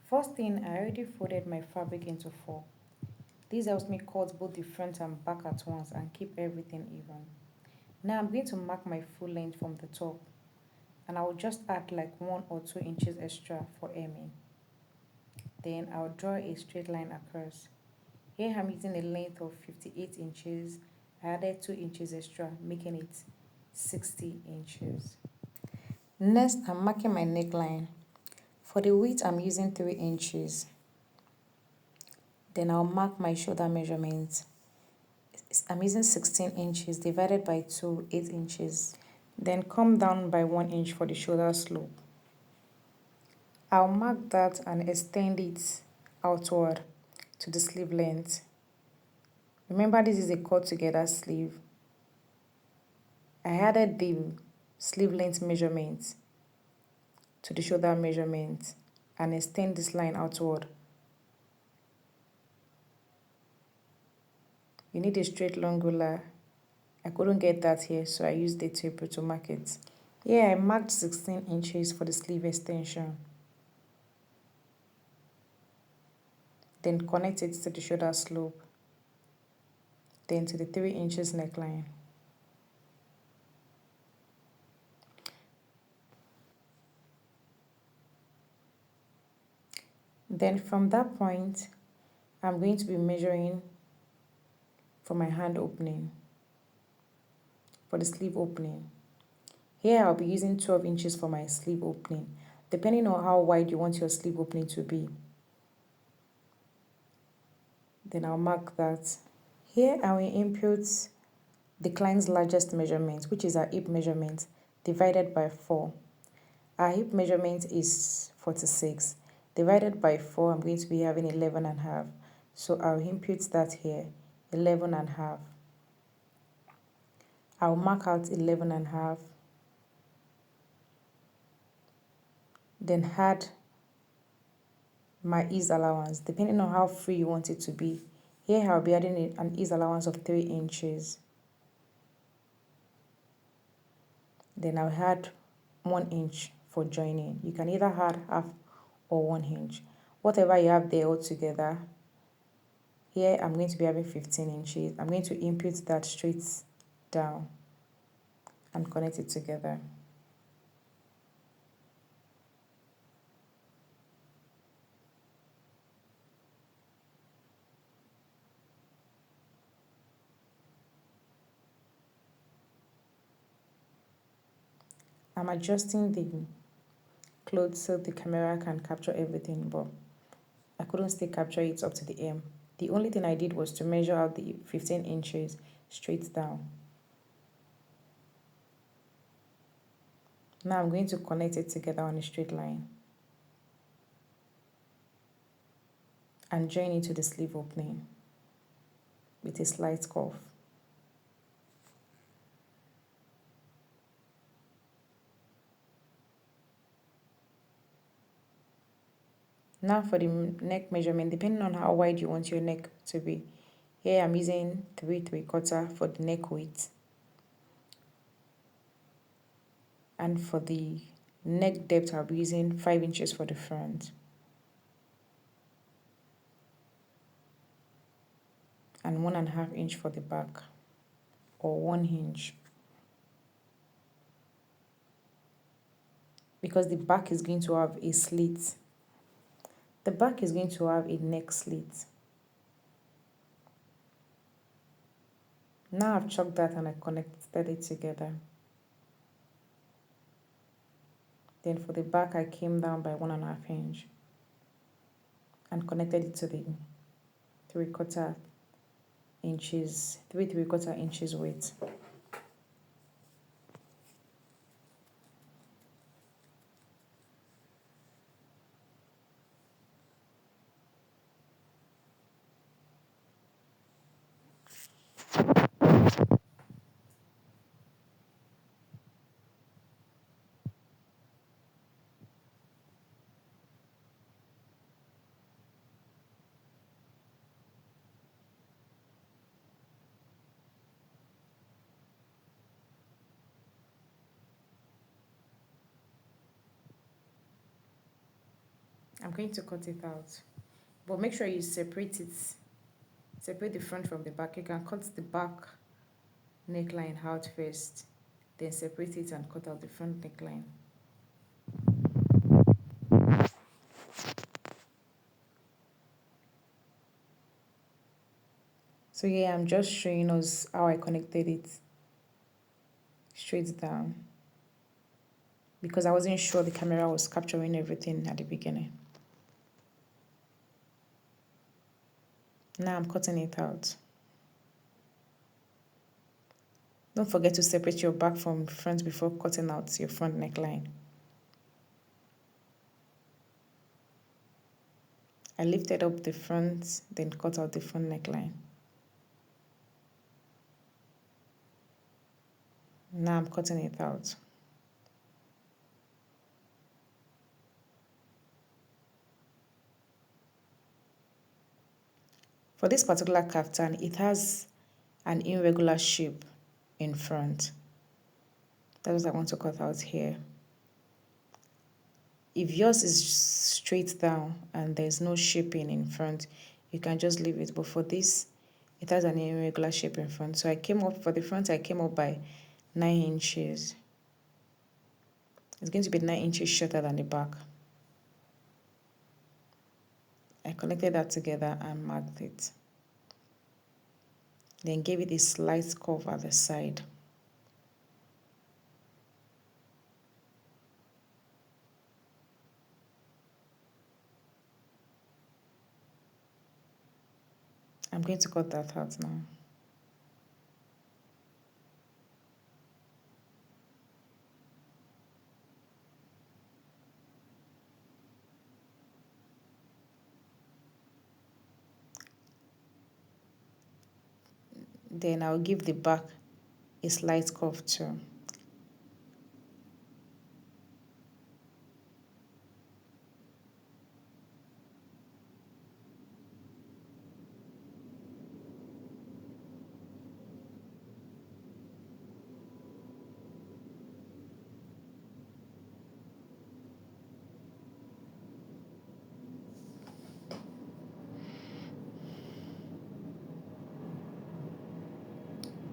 First thing, I already folded my fabric into four. This helps me cut both the front and back at once and keep everything even. Now I'm going to mark my full length from the top, and I will just add like 1 or 2 inches extra for hemming. Then I'll draw a straight line across. Here I'm using a length of 58 inches. I added 2 inches extra, making it 60 inches. Next, I'm marking my neckline. For the width, I'm using 3 inches. Then I'll mark my shoulder measurement. I'm using 16 inches divided by 2, 8 inches. Then come down by 1 inch for the shoulder slope. I'll mark that and extend it outward to the sleeve length. Remember, this is a cut together sleeve. I added the sleeve length measurement to the shoulder measurement and extend this line outward. You need a straight long ruler. I couldn't get that here, so I used the tape to mark it. Here I marked 16 inches for the sleeve extension. Then connect it to the shoulder slope. Then to the 3 inches neckline. Then from that point, I'm going to be measuring for my hand opening, for the sleeve opening. Here I'll be using 12 inches for my sleeve opening, depending on how wide you want your sleeve opening to be. Then I'll mark that. Here I will input the client's largest measurement, which is our hip measurement, divided by 4. Our hip measurement is 46. Divided by 4, I'm going to be having 11 and a half. So I'll input that here, 11 and a half. I'll mark out 11 and a half. Then add my ease allowance, depending on how free you want it to be. Here I'll be adding an ease allowance of 3 inches. Then I'll add 1 inch for joining. You can either add half or 1 inch. Whatever you have there altogether. Here I'm going to be having 15 inches. I'm going to input that straight down and connect it together. I'm adjusting the clothes so the camera can capture everything, but I couldn't still capture it up to the hem. The only thing I did was to measure out the 15 inches straight down. Now I'm going to connect it together on a straight line and join it to the sleeve opening with a slight curve. Now for the neck measurement, depending on how wide you want your neck to be. Here I'm using 3/3/4 for the neck width. And for the neck depth, I'll be using 5 inches for the front. And 1.5 inch for the back, or 1 inch. Because the back is going to have a slit. The back is going to have a neck slit. Now I've chalked that and I connected it together. Then for the back, I came down by 1.5 inch and connected it to the 3/4 inches, 3/4 inches width. I'm going to cut it out. But make sure you separate it. Separate the front from the back. You can cut the back neckline out first. Then separate it and cut out the front neckline. So yeah, I'm just showing us how I connected it straight down. Because I wasn't sure the camera was capturing everything at the beginning. Now I'm cutting it out. Don't forget to separate your back from front before cutting out your front neckline. I lifted up the front, then cut out the front neckline. Now I'm cutting it out. For this particular kaftan, it has an irregular shape in front. That's what I want to cut out here. If yours is straight down and there's no shaping in front, you can just leave it. But for this, it has an irregular shape in front. So I came up, for the front, I came up by 9 inches. It's going to be 9 inches shorter than the back. I connected that together and marked it. Then gave it a slight curve at the side. I'm going to cut that out now. Then I'll give the back a slight curve too.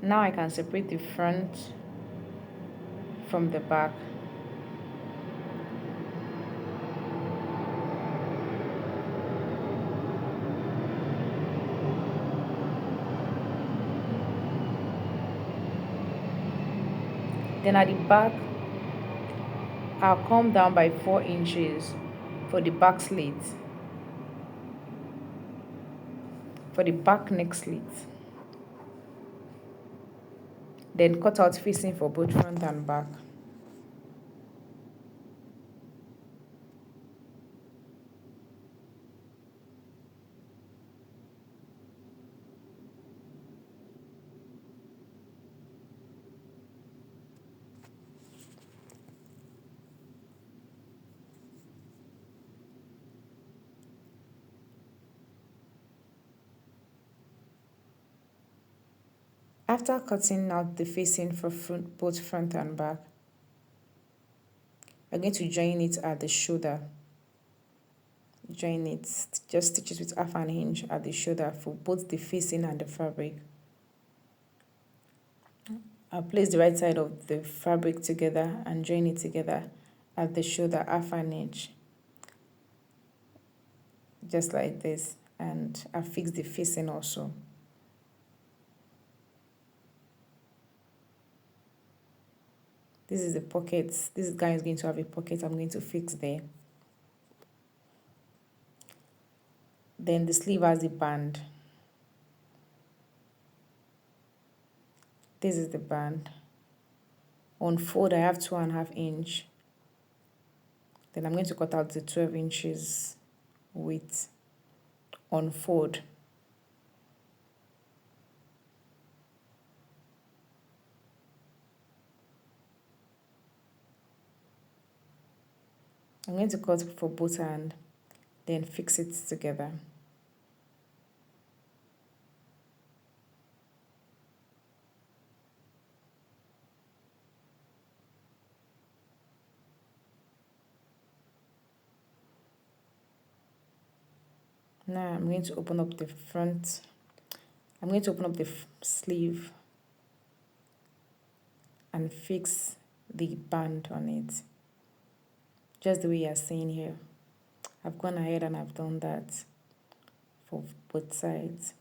Now I can separate the front from the back. Then at the back, I'll come down by 4 inches for the back slit, for the back neck slit. Then cut out facing for both front and back. After cutting out the facing for both front and back, I'm going to join it at the shoulder. Join it, just stitch it with half an inch at the shoulder for both the facing and the fabric. I'll place the right side of the fabric together and join it together at the shoulder half an inch. Just like this, and I'll fix the facing also. This is the pocket. This guy is going to have a pocket I'm going to fix there. Then the sleeve has a band. This is the band. On fold, I have 2.5 inch. Then I'm going to cut out the 12 inches width on fold. I'm going to cut for both hands, then fix it together. Now I'm going to open up the front. I'm going to open up the sleeve and fix the band on it. Just the way you're seeing here. I've gone ahead and I've done that for both sides.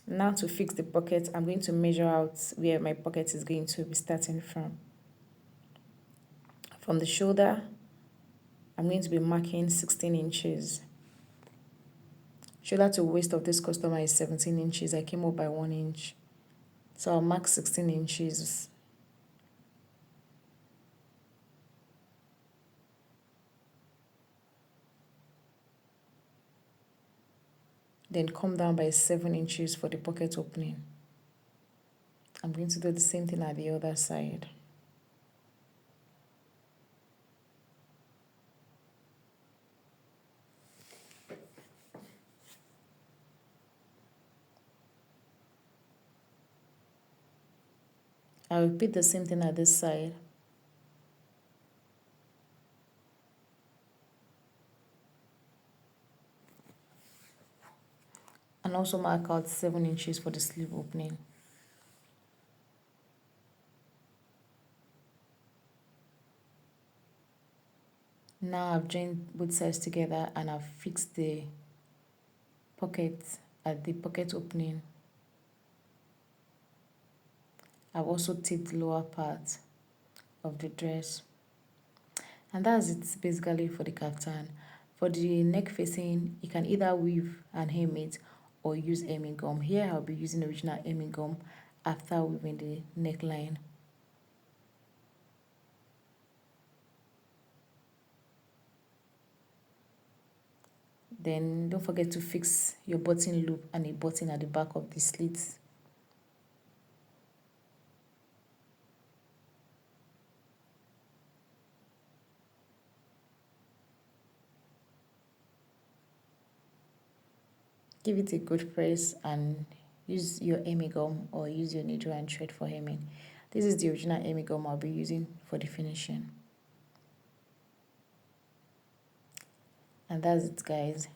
Now to fix the pocket, I'm going to measure out where my pocket is going to be starting from. From the shoulder, I'm going to be marking 16 inches. Shoulder to waist of this customer is 17 inches. I came up by 1 inch. So I'll mark 16 inches. Then come down by 7 inches for the pocket opening. I'm going to do the same thing at the other side. I'll repeat the same thing at this side. And also mark out 7 inches for the sleeve opening. Now I've joined both sides together and I've fixed the pocket at the pocket opening. I've also taped the lower part of the dress. And that's it basically for the kaftan. For the neck facing, you can either weave and hem it or use hemming gum. Here I'll be using original hemming gum after weaving the neckline. Then don't forget to fix your button loop and a button at the back of the slits. Give it a good press and use your hemming gum or use your needle and thread for hemming. This is the original hemming gum I'll be using for the finishing. And that's it, guys.